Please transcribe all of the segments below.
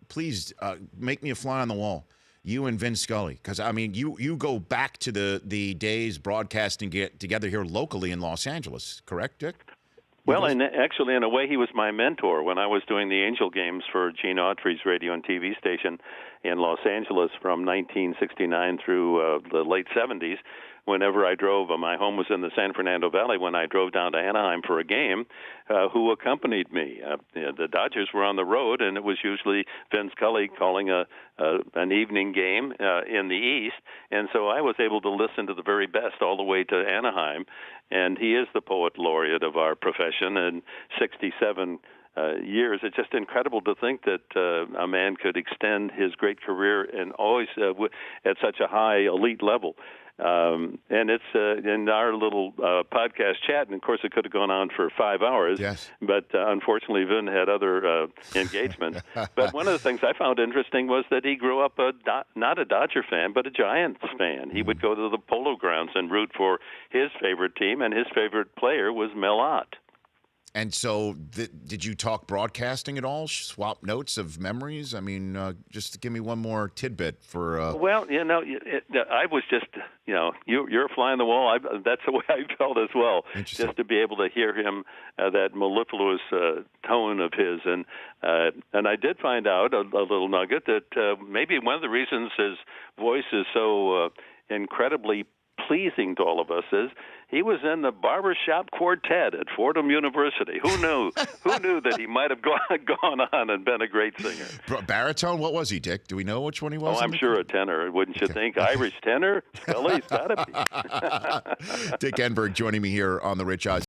please make me a fly on the wall. You and Vin Scully, because I mean, you go back to the days broadcasting together here locally in Los Angeles, correct, Dick? Well, and actually, in a way, he was my mentor when I was doing the Angel games for Gene Autry's radio and TV station in Los Angeles from 1969 through the late 70s. Whenever I drove, my home was in the San Fernando Valley. When I drove down to Anaheim for a game, who accompanied me? The Dodgers were on the road, and it was usually Vin Scully calling an evening game in the East. And so I was able to listen to the very best all the way to Anaheim. And he is the poet laureate of our profession, and 67 years. It's just incredible to think that a man could extend his great career and always at such a high elite level. And it's in our little podcast chat, and of course it could have gone on for 5 hours. Yes. But unfortunately, Vin had other engagements. But one of the things I found interesting was that he grew up not a Dodger fan, but a Giants fan. He would go to the Polo Grounds and root for his favorite team, and his favorite player was Mel Ott. And so, did you talk broadcasting at all? Swap notes of memories? I mean, just give me one more tidbit for. Well, I was just, you're a fly on the wall. That's the way I felt as well. Just to be able to hear him, that mellifluous tone of his, and I did find out a little nugget that maybe one of the reasons his voice is so incredibly pleasing to all of us is he was in the barbershop quartet at Fordham University. Who knew? Who knew that he might have gone on and been a great singer? Baritone? What was he, Dick? Do we know which one he was? Oh, I'm sure a tenor, wouldn't you think? Irish tenor? Scully's got to be. Dick Enberg joining me here on The Rich Eisen.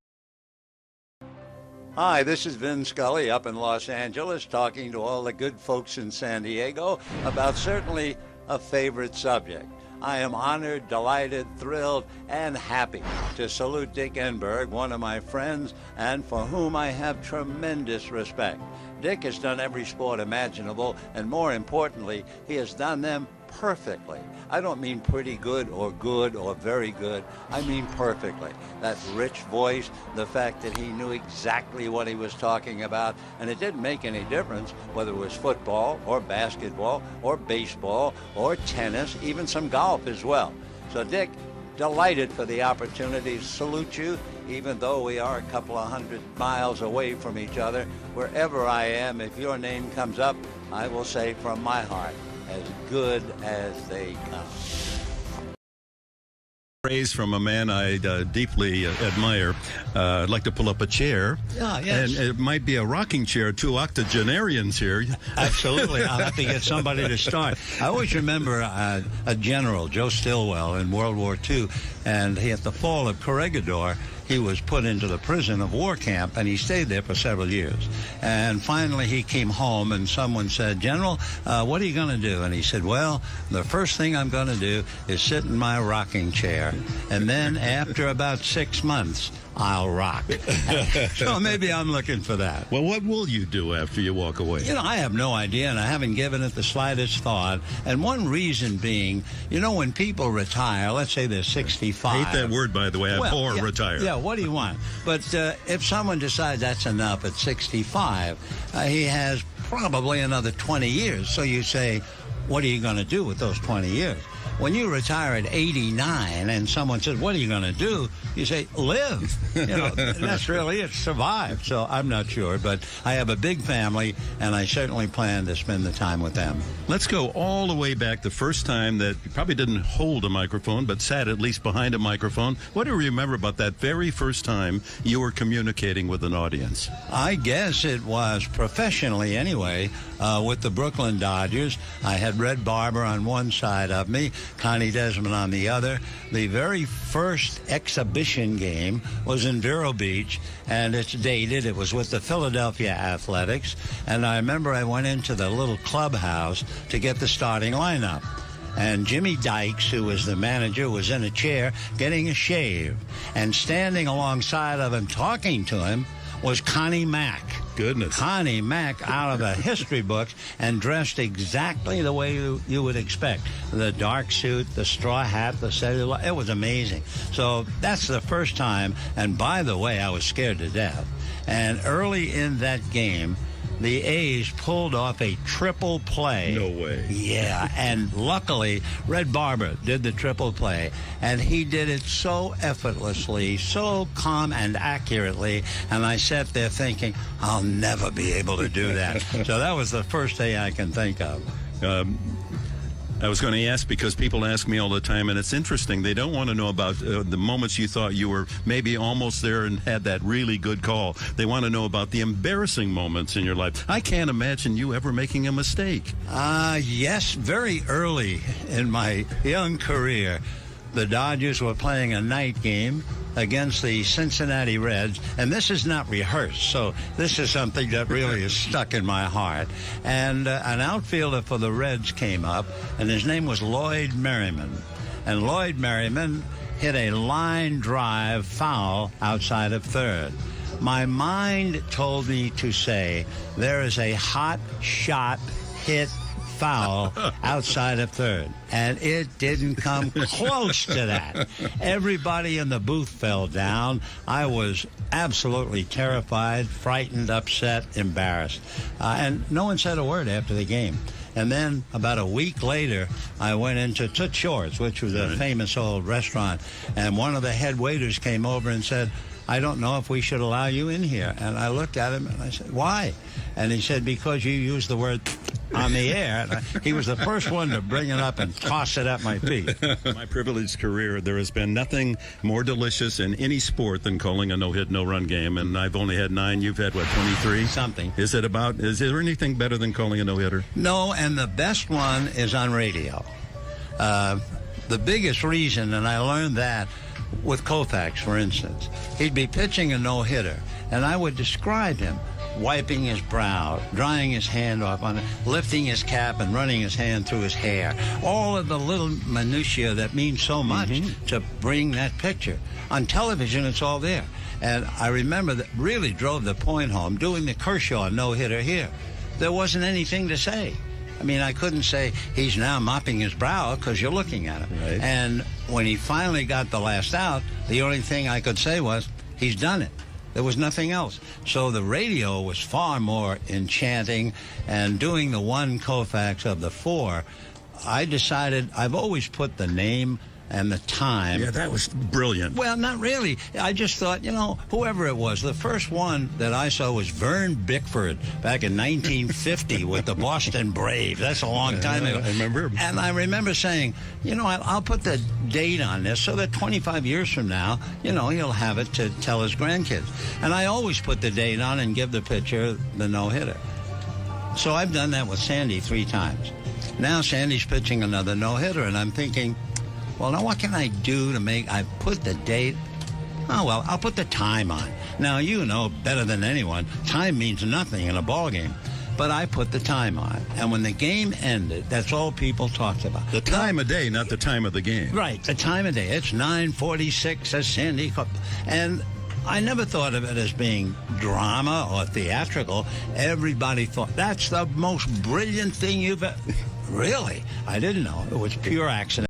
Hi, this is Vin Scully up in Los Angeles talking to all the good folks in San Diego about certainly a favorite subject. I am honored, delighted, thrilled, and happy to salute Dick Enberg, one of my friends, and for whom I have tremendous respect. Dick has done every sport imaginable, and more importantly, he has done them perfectly. I don't mean pretty good or very good. I mean perfectly. That rich voice, the fact that he knew exactly what he was talking about, and it didn't make any difference whether it was football or basketball or baseball or tennis, even some golf as well. So Dick, delighted for the opportunity to salute you, even though we are a couple of 100 miles away from each other. Wherever I am, if your name comes up, I will say from my heart, as good as they come. Praise from a man I deeply admire. I'd like to pull up a chair. Yeah, yes. And it might be a rocking chair, 2 octogenarians here. Absolutely. I'll have to get somebody to start. I always remember a general, Joe Stilwell, in World War II, and at the fall of Corregidor, he was put into the prison of war camp, and he stayed there for several years. And finally, he came home, and someone said, "General, what are you going to do?" And he said, "Well, the first thing I'm going to do is sit in my rocking chair. And then after about 6 months, I'll rock." So maybe I'm looking for that. Well, what will you do after you walk away? I have no idea, and I haven't given it the slightest thought. And one reason being, when people retire, let's say they're 65. I hate that word, by the way. I abhor retire. Yeah, what do you want? But if someone decides that's enough at 65, he has probably another 20 years. So you say, what are you going to do with those 20 years? When you retire at 89 and someone says, what are you going to do? You say, live. That's really it, survive. So I'm not sure, but I have a big family, and I certainly plan to spend the time with them. Let's go all the way back the first time that you probably didn't hold a microphone, but sat at least behind a microphone. What do you remember about that very first time you were communicating with an audience? I guess it was professionally anyway, with the Brooklyn Dodgers. I had Red Barber on one side of me, Connie Desmond on the other. The very first exhibition game was in Vero Beach, and it's dated. It was with the Philadelphia Athletics, and I remember I went into the little clubhouse to get the starting lineup. And Jimmy Dykes, who was the manager, was in a chair getting a shave. And standing alongside of him, talking to him, was Connie Mack. Goodness. Connie Mack out of the history books and dressed exactly the way you would expect. The dark suit, the straw hat, the cellular. It was amazing. So that's the first time. And by the way, I was scared to death. And early in that game, the A's pulled off a triple play. No way. Yeah, and luckily, Red Barber did the triple play, and he did it so effortlessly, so calm and accurately, and I sat there thinking, I'll never be able to do that. So that was the first day I can think of. I was going to ask because people ask me all the time, and it's interesting. They don't want to know about the moments you thought you were maybe almost there and had that really good call. They want to know about the embarrassing moments in your life. I can't imagine you ever making a mistake. Yes, very early in my young career, the Dodgers were playing a night game against the Cincinnati Reds, and this is not rehearsed, so this is something that really is stuck in my heart. And an outfielder for the Reds came up, and his name was Lloyd Merriman. And Lloyd Merriman hit a line drive foul outside of third. My mind told me to say, there is a hot shot hit foul outside of third, and it didn't come close to that. Everybody in the booth fell down. I was absolutely terrified, frightened, upset, embarrassed, and no one said a word after the game. And then about a week later, I went into Toots Shorts, which was a famous old restaurant, and one of the head waiters came over and said, I don't know if we should allow you in here. And I looked at him and I said, why? And he said, because you used the word on the air. And he was the first one to bring it up and toss it at my feet. My privileged career, there has been nothing more delicious in any sport than calling a no-hit, no-run game. And I've only had 9. You've had, what, 23? Something. Is there anything better than calling a no-hitter? No, and the best one is on radio. The biggest reason, and I learned that with Koufax, for instance. He'd be pitching a no-hitter, and I would describe him wiping his brow, drying his hand off on it, lifting his cap and running his hand through his hair. All of the little minutiae that mean so much to bring that picture. On television, it's all there. And I remember that really drove the point home, doing the Kershaw no-hitter here. There wasn't anything to say. I mean, I couldn't say he's now mopping his brow because you're looking at him. Right. And when he finally got the last out, the only thing I could say was, he's done it. There was nothing else. So the radio was far more enchanting, and doing the one Koufax of the 4, I decided I've always put the name and the time. Yeah, that was brilliant. Well, not really. I just thought, whoever it was, the first one that I saw was Vern Bickford back in 1950 with the Boston Braves. That's a long time ago. I remember. And I remember saying, I'll put the date on this so that 25 years from now, he'll have it to tell his grandkids. And I always put the date on and give the pitcher the no-hitter. So I've done that with Sandy 3 times. Now Sandy's pitching another no-hitter, and I'm thinking, well, now what can I do to I put the date? Oh, well, I'll put the time on. Now, you know better than anyone, time means nothing in a ball game. But I put the time on. And when the game ended, that's all people talked about. The time of day, not the time of the game. Right, the time of day. It's 9:46 as Sandy. And I never thought of it as being drama or theatrical. Everybody thought, that's the most brilliant thing you've ever... Really? I didn't know. It was pure accident.